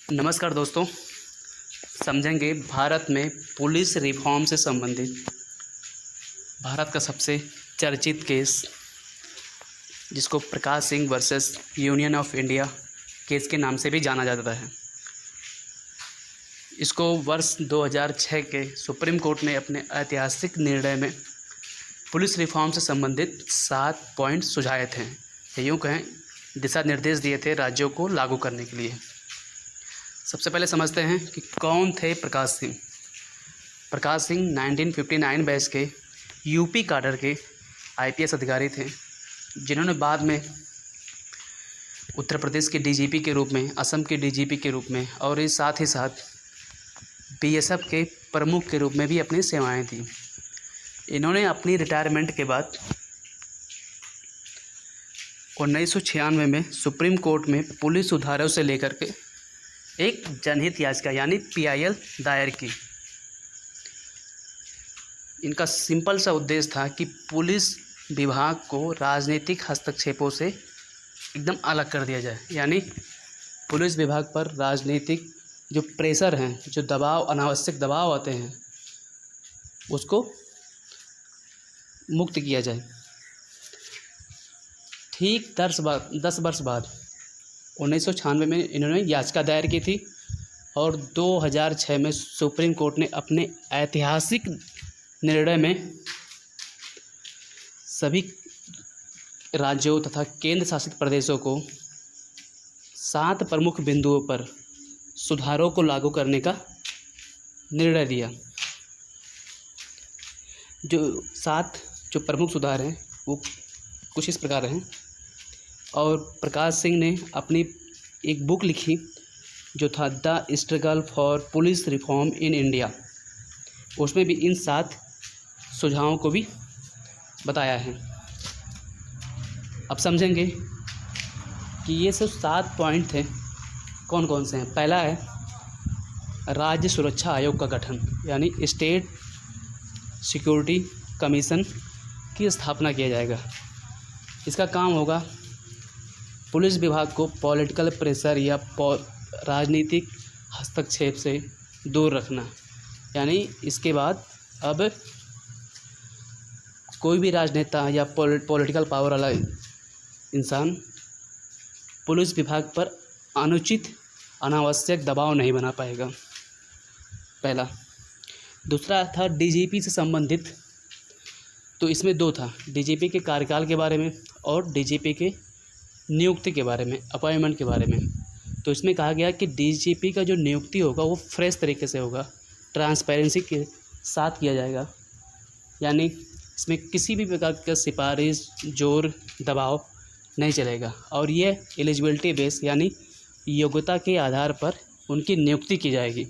नमस्कार दोस्तों, समझेंगे भारत में पुलिस रिफॉर्म से संबंधित भारत का सबसे चर्चित केस जिसको Prakash Singh versus union of India case के नाम से भी जाना जाता है। इसको वर्ष 2006 के सुप्रीम कोर्ट ने अपने ऐतिहासिक निर्णय में पुलिस रिफॉर्म से संबंधित 7 पॉइंट सुझाए थे, या यूँ कहें दिशा निर्देश दिए थे राज्यों को लागू करने के लिए। सबसे पहले समझते हैं कि कौन थे प्रकाश सिंह। प्रकाश सिंह 1959 बैच के यूपी काडर के आईपीएस अधिकारी थे, जिन्होंने बाद में उत्तर प्रदेश के डीजीपी के रूप में, असम के डीजीपी के रूप में और इस साथ ही साथ बीएसएफ के प्रमुख के रूप में भी अपनी सेवाएं दी। इन्होंने अपनी रिटायरमेंट के बाद 1996 में सुप्रीम कोर्ट में पुलिस सुधारों से लेकर के एक जनहित याचिका यानी पीआईएल दायर की। इनका सिंपल सा उद्देश्य था कि पुलिस विभाग को राजनीतिक हस्तक्षेपों से एकदम अलग कर दिया जाए, यानी पुलिस विभाग पर राजनीतिक जो प्रेशर हैं, जो दबाव, अनावश्यक दबाव आते हैं, उसको मुक्त किया जाए। ठीक 10 वर्ष बाद 1996 में इन्होंने याचिका दायर की थी और 2006 में सुप्रीम कोर्ट ने अपने ऐतिहासिक निर्णय में सभी राज्यों तथा केंद्र शासित प्रदेशों को 7 प्रमुख बिंदुओं पर सुधारों को लागू करने का निर्णय दिया। जो 7 प्रमुख सुधार हैं वो कुछ इस प्रकार हैं, और प्रकाश सिंह ने अपनी एक बुक लिखी जो था the struggle for police reform in India. उसमें भी इन 7 सुझावों को भी बताया है। अब समझेंगे कि ये सब 7 पॉइंट थे, कौन कौन से हैं। पहला है राज्य सुरक्षा आयोग का गठन, यानी स्टेट सिक्योरिटी कमीशन की स्थापना किया जाएगा। इसका काम होगा पुलिस विभाग को पॉलिटिकल प्रेशर या राजनीतिक हस्तक्षेप से दूर रखना। यानी इसके बाद अब कोई भी राजनेता या पॉलिटिकल पावर वाला इंसान पुलिस विभाग पर अनुचित अनावश्यक दबाव नहीं बना पाएगा, पहला। दूसरा था डीजीपी से संबंधित, तो इसमें 2 था, डीजीपी के कार्यकाल के बारे में और डीजीपी के नियुक्ति के बारे में, अपॉइंटमेंट के बारे में। तो इसमें कहा गया कि डीजीपी का जो नियुक्ति होगा वो फ्रेश तरीके से होगा, ट्रांसपेरेंसी के साथ किया जाएगा। यानी इसमें किसी भी प्रकार का सिफारिश, जोर, दबाव नहीं चलेगा, और ये एलिजिबिलिटी बेस यानी योग्यता के आधार पर उनकी नियुक्ति की जाएगी।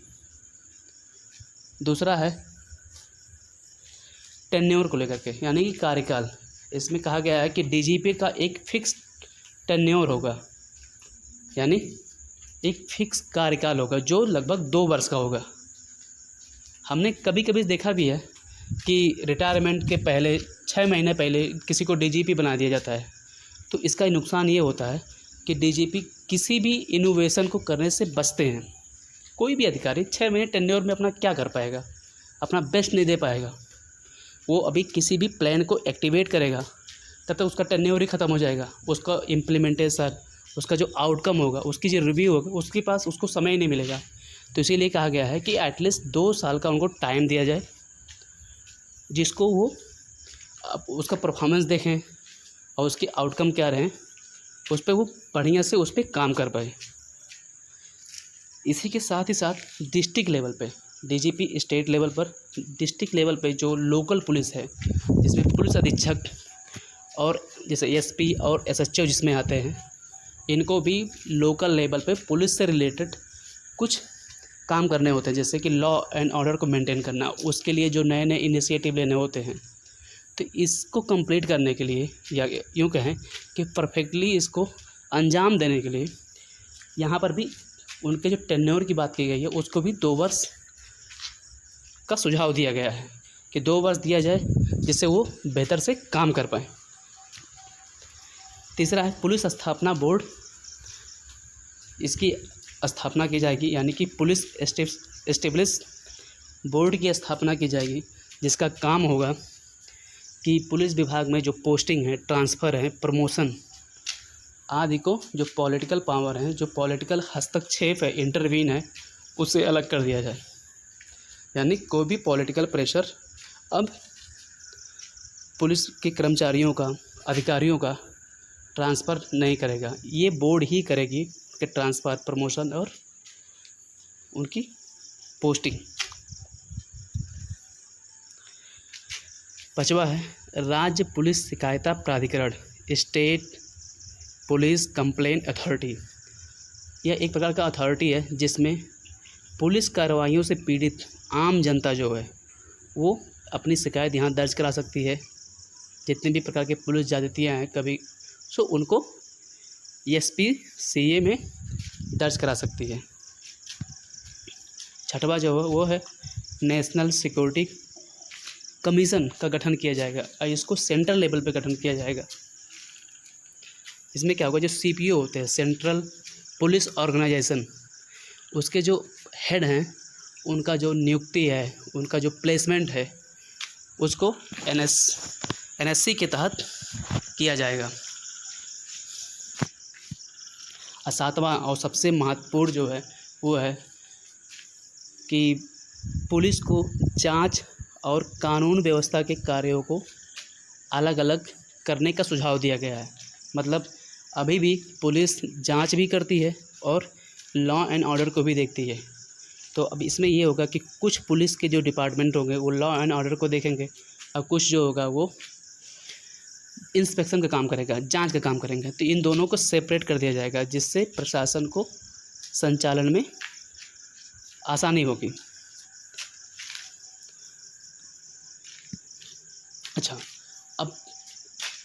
दूसरा है टेन्योर को लेकर के, यानी कि कार्यकाल। इसमें कहा गया है कि डीजीपी का एक फिक्स टेन्योर होगा, यानी एक फिक्स कार्यकाल होगा जो लगभग 2 वर्ष का होगा। हमने कभी कभी देखा भी है कि रिटायरमेंट के पहले 6 महीने पहले किसी को डीजीपी बना दिया जाता है। तो इसका नुकसान ये होता है कि डीजीपी किसी भी इनोवेशन को करने से बचते हैं। कोई भी अधिकारी 6 महीने टेन्योर में अपना क्या कर पाएगा, अपना बेस्ट नहीं दे पाएगा। वो अभी किसी भी प्लान को एक्टिवेट करेगा तब तक उसका टेन्योर ही ख़त्म हो जाएगा। उसका इम्प्लीमेंटेशन, उसका जो आउटकम होगा, उसकी जो रिव्यू होगा, उसके पास उसको समय ही नहीं मिलेगा। तो इसीलिए कहा गया है कि एटलीस्ट 2 साल का उनको टाइम दिया जाए, जिसको वो उसका परफॉर्मेंस देखें और उसके आउटकम क्या रहें, उस पर वो बढ़िया से उस पर काम कर पाए। इसी के साथ ही साथ डिस्ट्रिक्ट लेवल पे, डीजीपी स्टेट लेवल पर, डिस्ट्रिक्ट लेवल पे जो लोकल पुलिस है, जिसमें पुलिस अधीक्षक और जैसे एसपी और एसएचओ जिसमें आते हैं, इनको भी लोकल लेवल पे पुलिस से रिलेटेड कुछ काम करने होते हैं, जैसे कि लॉ एंड ऑर्डर को मेंटेन करना। उसके लिए जो नए नए इनिशिएटिव लेने होते हैं, तो इसको कंप्लीट करने के लिए, या यूँ कहें कि परफेक्टली इसको अंजाम देने के लिए, यहाँ पर भी उनके जो टेन्योर की बात की गई है उसको भी 2 वर्ष का सुझाव दिया गया है कि 2 वर्ष दिया जाए, जिससे वो बेहतर से काम कर पाएँ। तीसरा है पुलिस स्थापना बोर्ड। इसकी स्थापना की जाएगी, यानी कि पुलिस एस्टेब्लिश बोर्ड की स्थापना की जाएगी, जिसका काम होगा कि पुलिस विभाग में जो पोस्टिंग है, ट्रांसफ़र है, प्रमोशन आदि को जो पॉलिटिकल पावर है, जो पॉलिटिकल हस्तक्षेप है, इंटरवीन है, उसे अलग कर दिया जाए। यानी कोई भी पॉलिटिकल प्रेशर अब पुलिस के कर्मचारियों का, अधिकारियों का ट्रांसफ़र नहीं करेगा, ये बोर्ड ही करेगी कि ट्रांसफ़र, प्रमोशन और उनकी पोस्टिंग। 5वां है राज्य पुलिस शिकायता प्राधिकरण, स्टेट पुलिस कंप्लेंट अथॉरिटी। यह एक प्रकार का अथॉरिटी है जिसमें पुलिस कार्रवाइयों से पीड़ित आम जनता जो है वो अपनी शिकायत यहाँ दर्ज करा सकती है। जितने भी प्रकार के पुलिस ज्यादतियाँ हैं कभी सो उनको एसपी सीए में दर्ज करा सकती है। 6वां जो है वो है नेशनल सिक्योरिटी कमीशन का गठन किया जाएगा और इसको सेंट्रल लेवल पे गठन किया जाएगा। इसमें क्या होगा, जो सीपीओ होते हैं, सेंट्रल पुलिस ऑर्गेनाइजेशन, उसके जो हेड हैं उनका जो नियुक्ति है, उनका जो प्लेसमेंट है, उसको एनएससी के तहत किया जाएगा। और 7वां और सबसे महत्वपूर्ण जो है वो है कि पुलिस को जांच और कानून व्यवस्था के कार्यों को अलग अलग करने का सुझाव दिया गया है। मतलब अभी भी पुलिस जांच भी करती है और लॉ एंड ऑर्डर को भी देखती है। तो अब इसमें ये होगा कि कुछ पुलिस के जो डिपार्टमेंट होंगे वो लॉ एंड ऑर्डर को देखेंगे और कुछ जो होगा वो इंस्पेक्शन का काम करेगा, जांच का काम करेंगे। तो इन दोनों को सेपरेट कर दिया जाएगा जिससे प्रशासन को संचालन में आसानी होगी। अच्छा, अब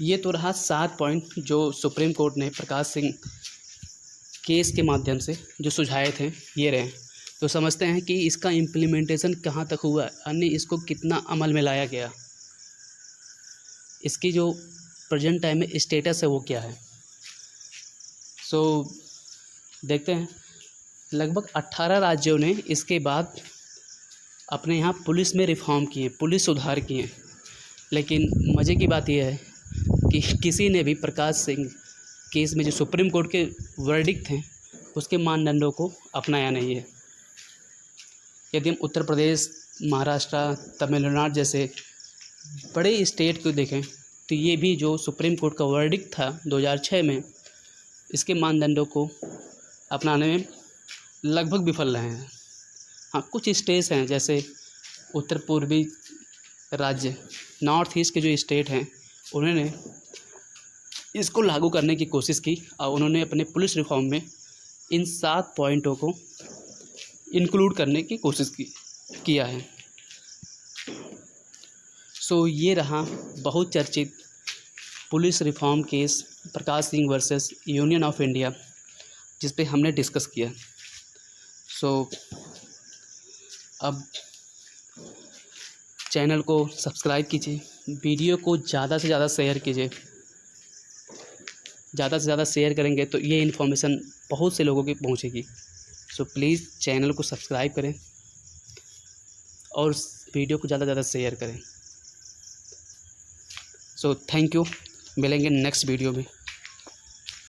ये तो रहा 7 पॉइंट जो सुप्रीम कोर्ट ने प्रकाश सिंह केस के माध्यम से जो सुझाए थे, ये रहे। तो समझते हैं कि इसका इम्प्लीमेंटेशन कहाँ तक हुआ, यानी इसको कितना अमल में लाया गया, इसकी जो प्रेजेंट टाइम में स्टेटस है वो क्या है। सो देखते हैं, लगभग 18 राज्यों ने इसके बाद अपने यहाँ पुलिस में रिफॉर्म किए, पुलिस सुधार किए। लेकिन मज़े की बात यह है कि किसी ने भी प्रकाश सिंह केस में जो सुप्रीम कोर्ट के वर्डिक्ट थे उसके मानदंडों को अपनाया नहीं है। यदि हम उत्तर प्रदेश, महाराष्ट्र, तमिलनाडु जैसे बड़े स्टेट को देखें तो ये भी जो सुप्रीम कोर्ट का वर्डिक्ट था 2006 में, इसके मानदंडों को अपनाने में लगभग विफल रहे हैं। हाँ, कुछ स्टेट्स हैं जैसे उत्तर पूर्वी राज्य, नॉर्थ ईस्ट के जो स्टेट हैं, उन्होंने इसको लागू करने की कोशिश की और उन्होंने अपने पुलिस रिफॉर्म में इन 7 पॉइंटों को इंक्लूड करने की कोशिश किया है। सो ये रहा बहुत चर्चित police reform case Prakash Singh versus union of India, जिस पे हमने डिस्कस किया। सो अब चैनल को सब्सक्राइब कीजिए, वीडियो को ज़्यादा से ज़्यादा शेयर कीजिए। ज़्यादा से ज़्यादा शेयर करेंगे तो ये इन्फॉर्मेशन बहुत से लोगों की पहुंचेगी। सो प्लीज़ चैनल को सब्सक्राइब करें और वीडियो को ज़्यादा से ज़्यादा शेयर करें। सो थैंक यू, मिलेंगे नेक्स्ट वीडियो में।